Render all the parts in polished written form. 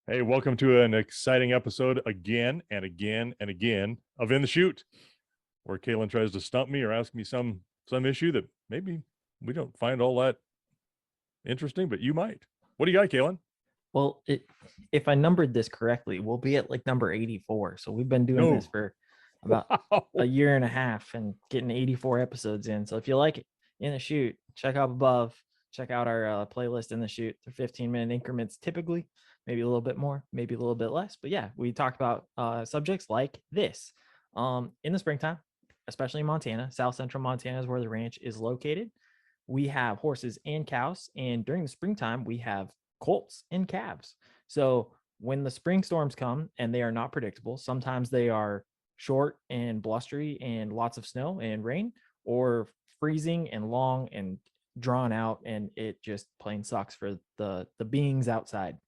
Hey, welcome to an exciting episode again and again and again of In the Chute, where Kaylin tries to stump me or ask me some issue that maybe we don't find all that interesting, but you might. What do you got, Kaylin? Well, if I numbered this correctly, we'll be at like number 84. So we've been doing this No. for about a Wow. year and a half and getting 84 episodes in. So if you like it in the chute, check out above. Check out our playlist in the chute. They're 15-minute increments typically, maybe a little bit more, maybe a little bit less. But yeah, we talk about subjects like this. In the springtime, especially in Montana, South Central Montana is where the ranch is located. We have horses and cows. And during the springtime, we have colts and calves. So when the spring storms come and they are not predictable, sometimes they are short and blustery and lots of snow and rain, or freezing and long and drawn out, and it just plain sucks for the beings outside.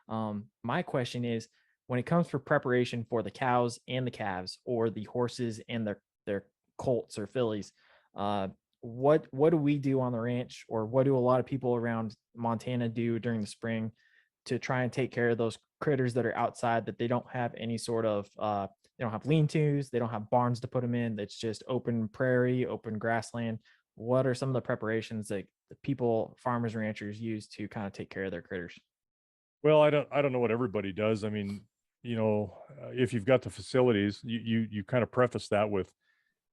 My question is, when it comes for preparation for the cows and the calves, or the horses and their colts or fillies, what do we do on the ranch, or what do a lot of people around Montana do during the spring to try and take care of those critters that are outside, that they don't have any sort of they don't have lean-tos, they don't have barns to put them in, it's just open prairie, open grassland? What are some of the preparations that the people, farmers, ranchers use to kind of take care of their critters? Well, I don't know what everybody does. I mean, if you've got the facilities, you kind of preface that with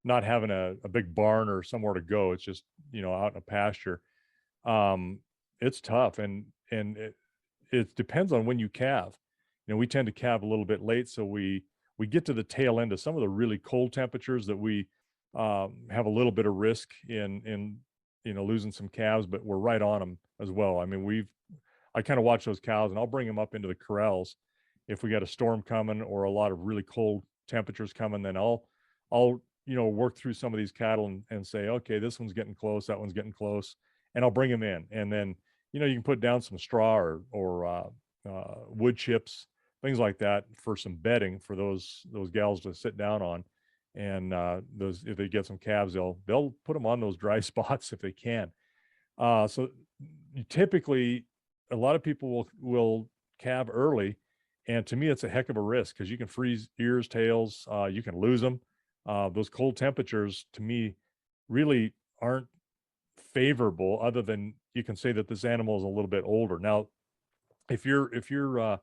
not having a big barn or somewhere to go. It's just, out in a pasture. Um, it's tough, and it depends on when you calve. We tend to calve a little bit late, so we get to the tail end of some of the really cold temperatures that we have a little bit of risk in losing some calves, but we're right on them as well. I mean, I kind of watch those cows, and I'll bring them up into the corrals if we got a storm coming or a lot of really cold temperatures coming. Then I'll work through some of these cattle and say, okay, this one's getting close, that one's getting close, and I'll bring them in. And then you can put down some straw or wood chips, things like that, for some bedding for those gals to sit down on. And those, if they get some calves, they'll put them on those dry spots if they can. So typically, a lot of people will calve early, and to me, it's a heck of a risk because you can freeze ears, tails, you can lose them. Those cold temperatures, to me, really aren't favorable. Other than you can say that this animal is a little bit older. Now, if you're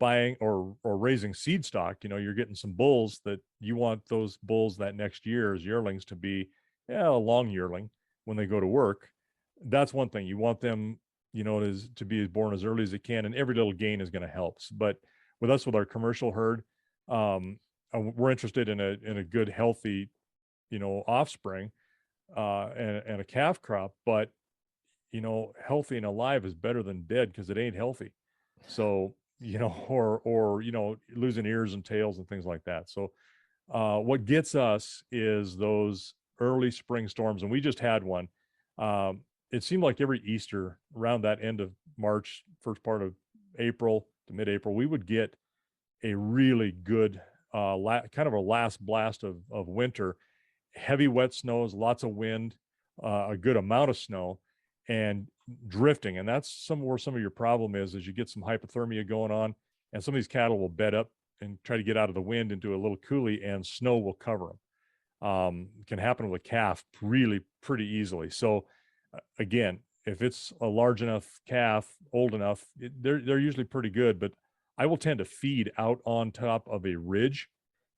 buying or raising seed stock, you're getting some bulls that you want those bulls that next year as yearlings to be, yeah, a long yearling when they go to work. That's one thing. You want them, to be born as early as they can, and every little gain is going to help. But with us, with our commercial herd, we're interested in a good, healthy, offspring, and a calf crop. But healthy and alive is better than dead because it ain't healthy. So, or losing ears and tails and things like that. So, what gets us is those early spring storms, and we just had one. It seemed like every Easter, around that end of March, first part of April to mid-April, we would get a really good, kind of a last blast of winter, heavy wet snows, lots of wind, a good amount of snow, and drifting. And that's where some of your problem is you get some hypothermia going on, and some of these cattle will bed up and try to get out of the wind into a little coulee, and snow will cover them. It can happen with a calf really pretty easily. So again, if it's a large enough calf, old enough, they're usually pretty good. But I will tend to feed out on top of a ridge,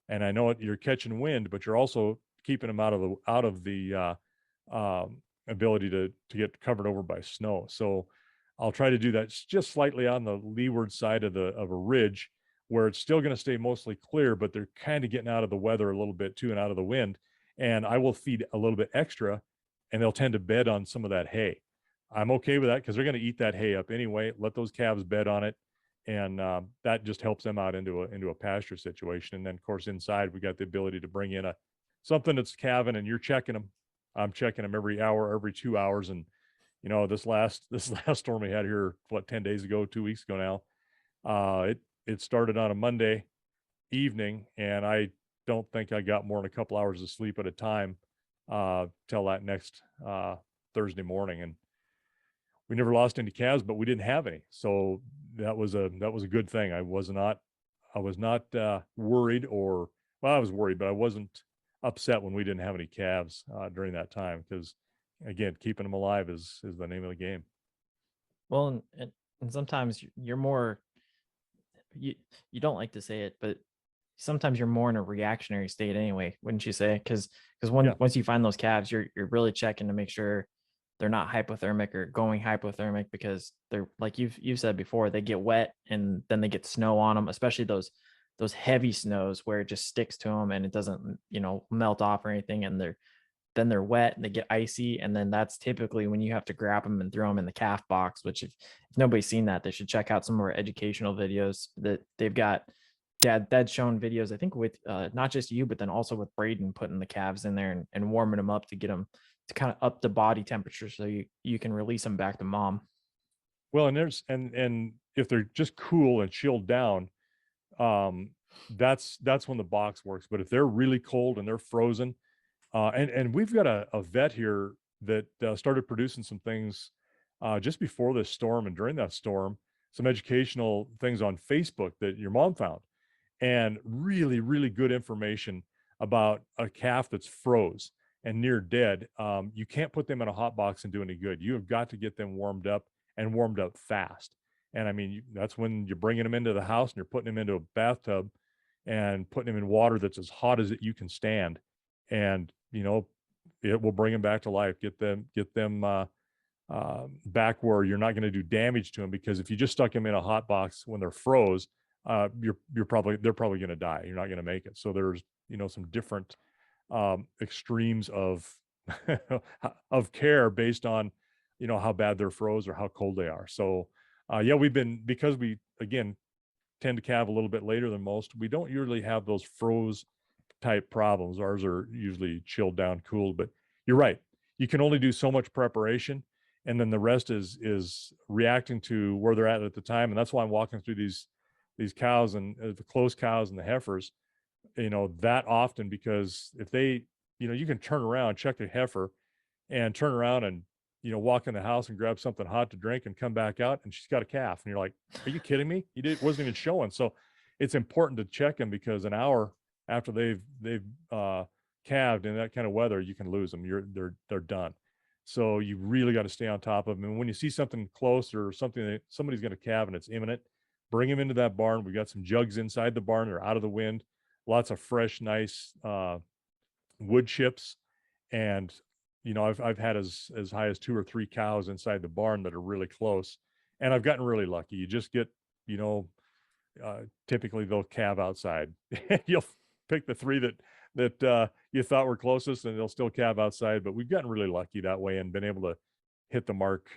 and I know you're catching wind, but you're also keeping them out of the ability to get covered over by snow. So I'll try to do that just slightly on the leeward side of a ridge, where it's still going to stay mostly clear, but they're kind of getting out of the weather a little bit too, and out of the wind. And I will feed a little bit extra, and they'll tend to bed on some of that hay. I'm okay with that because they're going to eat that hay up anyway. Let those calves bed on it, and that just helps them out into a pasture situation. And then, of course, inside we got the ability to bring in a something that's calving, and you're checking them. I'm checking them every hour, every 2 hours, and this last this last storm we had here, what, 10 days ago, 2 weeks ago now. It started on a Monday evening, and I don't think I got more than a couple hours of sleep at a time till that next Thursday morning. And we never lost any calves, but we didn't have any. So that was a good thing. I was not worried, or well, I was worried, but I wasn't upset when we didn't have any calves during that time, because again, keeping them alive is the name of the game. Well, and sometimes you're more, you you don't like to say it, but sometimes you're more in a reactionary state anyway, wouldn't you say? Because Yeah. once you find those calves, you're really checking to make sure they're not hypothermic or going hypothermic, because they're, like you've said before, they get wet and then they get snow on them, especially those heavy snows where it just sticks to them and it doesn't, melt off or anything, and they're wet and they get icy, and then that's typically when you have to grab them and throw them in the calf box. Which, if nobody's seen that, they should check out some of our educational videos that they've got. Dad's shown videos, I think, with not just you, but then also with Braden, putting the calves in there and warming them up to get them to kind of up the body temperature so you can release them back to mom. Well, and there's and if they're just cool and chilled down, um, that's when the box works. But if they're really cold and they're frozen, and we've got a vet here that started producing some things just before this storm and during that storm, some educational things on Facebook that your mom found, and really, really good information about a calf that's froze and near dead. You can't put them in a hot box and do any good. You have got to get them warmed up, and warmed up fast. And I mean, that's when you're bringing them into the house and you're putting them into a bathtub and putting them in water that's as hot as you can stand. And, it will bring them back to life, get them back where you're not going to do damage to them. Because if you just stuck them in a hot box when they're froze, they're probably going to die. You're not going to make it. So there's some different extremes of of care based on how bad they're froze or how cold they are. So yeah, because we again tend to calve a little bit later than most, we don't usually have those froze type problems. Ours are usually chilled down, cooled. But you're right, you can only do so much preparation, and then the rest is reacting to where they're at the time. And that's why I'm walking through these cows, and the closed cows and the heifers, that often. Because if they, you can turn around, check the heifer, and turn around and walk in the house and grab something hot to drink and come back out and she's got a calf, and you're like, are you kidding me? Wasn't even showing. So it's important to check them, because an hour after they've calved in that kind of weather, you can lose them. They're done. So you really got to stay on top of them. And when you see something close or something that somebody's going to calve and it's imminent, bring them into that barn. We got some jugs inside the barn. They're out of the wind, lots of fresh, nice wood chips. And I've had as high as 2 or 3 cows inside the barn that are really close, and I've gotten really lucky. You just get, you know, typically they'll calve outside. You'll pick the 3 that you thought were closest, and they'll still calve outside. But we've gotten really lucky that way and been able to hit the mark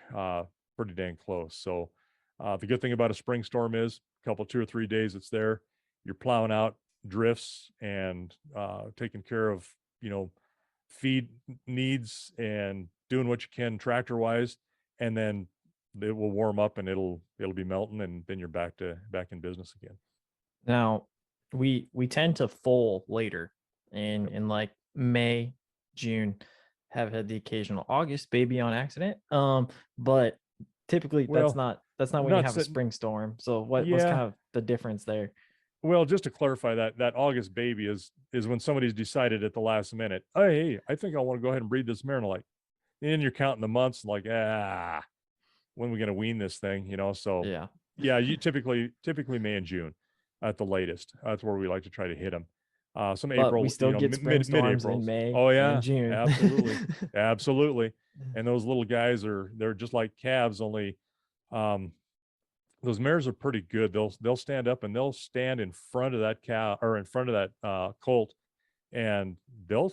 pretty dang close. So the good thing about a spring storm is a couple 2 or 3 days it's there. You're plowing out drifts and taking care of feed needs and doing what you can tractor wise, and then it will warm up and it'll be melting, and then you're back in business again. Now, we tend to foal later in like May, June, have had the occasional August baby on accident. But typically that's Well, not when you not have a sitting. spring storm. So what's Yeah. kind of the difference there? Well, just to clarify, that August baby is when somebody's decided at the last minute, oh, hey, I think I want to go ahead and breed this mare. And like, and you're counting the months, like, when are we going to wean this thing? So Yeah. yeah, you typically May and June at the latest. That's where we like to try to hit them. Some But we April, still get spring mid storms in Aprils. May Oh and yeah, June. absolutely, absolutely. And those little guys they're just like calves, only those mares are pretty good. They'll stand up and they'll stand in front of that cow or in front of that colt, and they'll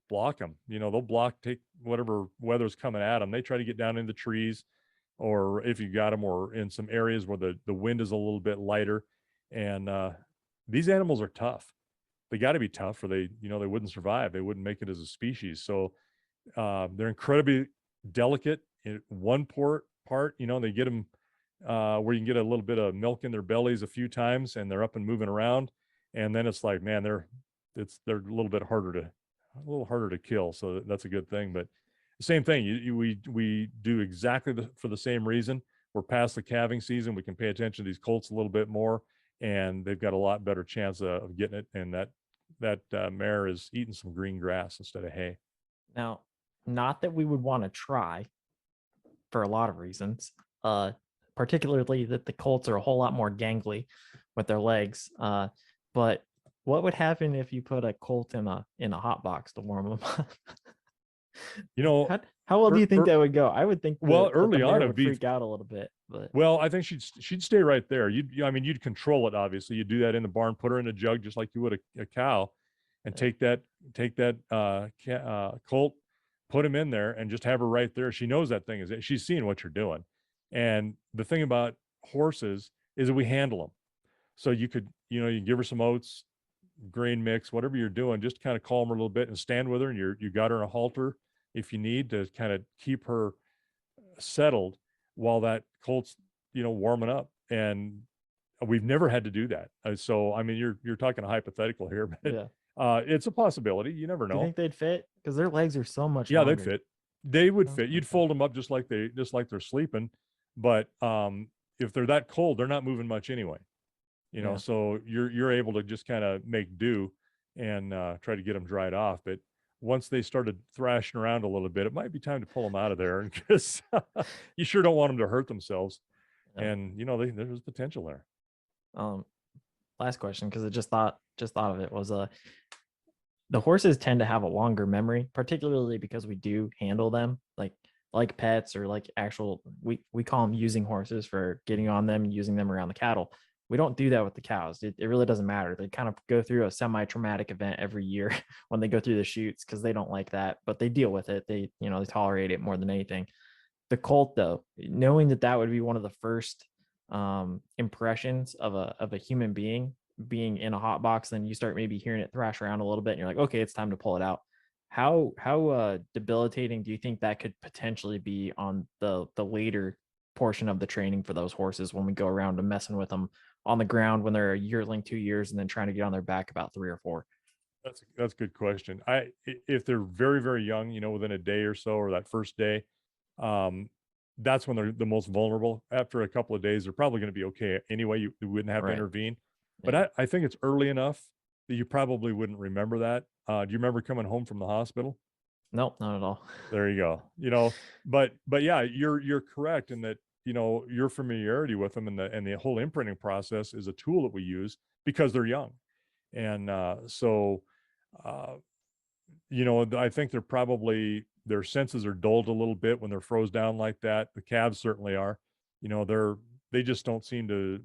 block them. They'll take whatever weather's coming at them. They try to get down in the trees, or if you got them, or in some areas where the wind is a little bit lighter. And these animals are tough. They got to be tough, or they wouldn't survive. They wouldn't make it as a species. So they're incredibly delicate. In one part, they get them where you can get a little bit of milk in their bellies a few times, and they're up and moving around. And then it's like, man, they're a little harder to kill. So that's a good thing. But Same thing. We do exactly for the same reason. We're past the calving season. We can pay attention to these colts a little bit more, and they've got a lot better chance of getting it. And that mare is eating some green grass instead of hay. Now, not that we would want to try for a lot of reasons, particularly that the colts are a whole lot more gangly with their legs. But what would happen if you put a colt in a hot box to warm them up? You know, how well do you think that would go? I would think that early the on mare it'd would be freak out a little bit, but well, I think she'd stay right there. I mean, you'd control it. Obviously, you'd do that in the barn, put her in a jug just like you would a cow, and take that colt, put him in there, and just have her right there. She knows that thing is. She's seeing what you're doing, and the thing about horses is that we handle them. So you could, you give her some oats, grain mix, whatever you're doing, just kind of calm her a little bit and stand with her, and you got her in a halter if you need to kind of keep her settled while that colt's warming up. And we've never had to do that. So I mean, you're talking a hypothetical here, but yeah. it's a possibility. You never Do you know. think they'd fit? Because their legs are so much Yeah, they'd longer. fit. They would Oh, fit. You'd okay. fold them up just like they're sleeping. But if they're that cold, they're not moving much anyway. Yeah. So you're able to just kind of make do and try to get them dried off. But once they started thrashing around a little bit, it might be time to pull them out of there, because you sure don't want them to hurt themselves. Yeah. And there's potential there. Last question, because I just thought of it, was the horses tend to have a longer memory, particularly because we do handle them like pets, or like actual, we call them using horses for getting on them and using them around the cattle. We don't do that with the cows. It really doesn't matter. They kind of go through a semi-traumatic event every year when they go through the chutes, because they don't like that, but they deal with it. They tolerate it more than anything. The colt, though, knowing that would be one of the first impressions of a human being in a hot box, then you start maybe hearing it thrash around a little bit, and you're like, okay, it's time to pull it out. How debilitating do you think that could potentially be on the later portion of the training for those horses, when we go around to messing with them on the ground when they're a yearling, 2 years, and then trying to get on their back about 3 or 4? That's a good question. If they're very, very young, within a day or so, or that first day, that's when they're the most vulnerable. After a couple of days, they're probably going to be okay anyway. You wouldn't have to Right. intervene. But Yeah. I think it's early enough that you probably wouldn't remember that. Do you remember coming home from the hospital? Nope, not at all. There you go. But yeah, you're correct in that, your familiarity with them, and the whole imprinting process is a tool that we use because they're young. And so I think their senses are dulled a little bit when they're froze down like that. The calves certainly are. They just don't seem to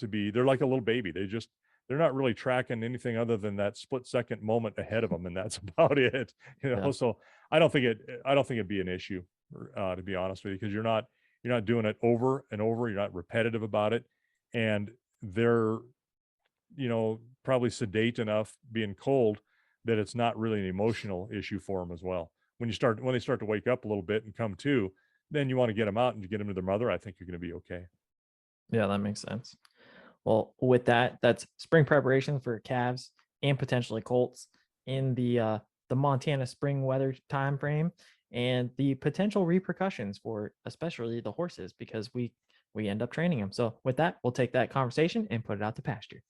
be. They're like a little baby. They're not really tracking anything other than that split-second moment ahead of them, and that's about it. Yeah. So I don't think it'd be an issue, to be honest with you, because you're not doing it over and over. You're not repetitive about it, and they're probably sedate enough being cold that it's not really an emotional issue for them as well. When they start to wake up a little bit and come to, then you want to get them out and get them to their mother. I think you're going to be okay. Yeah, that makes sense. Well, with that, that's spring preparation for calves and potentially colts in the Montana spring weather time frame, and the potential repercussions for especially the horses, because we end up training them. So with that, we'll take that conversation and put it out to pasture.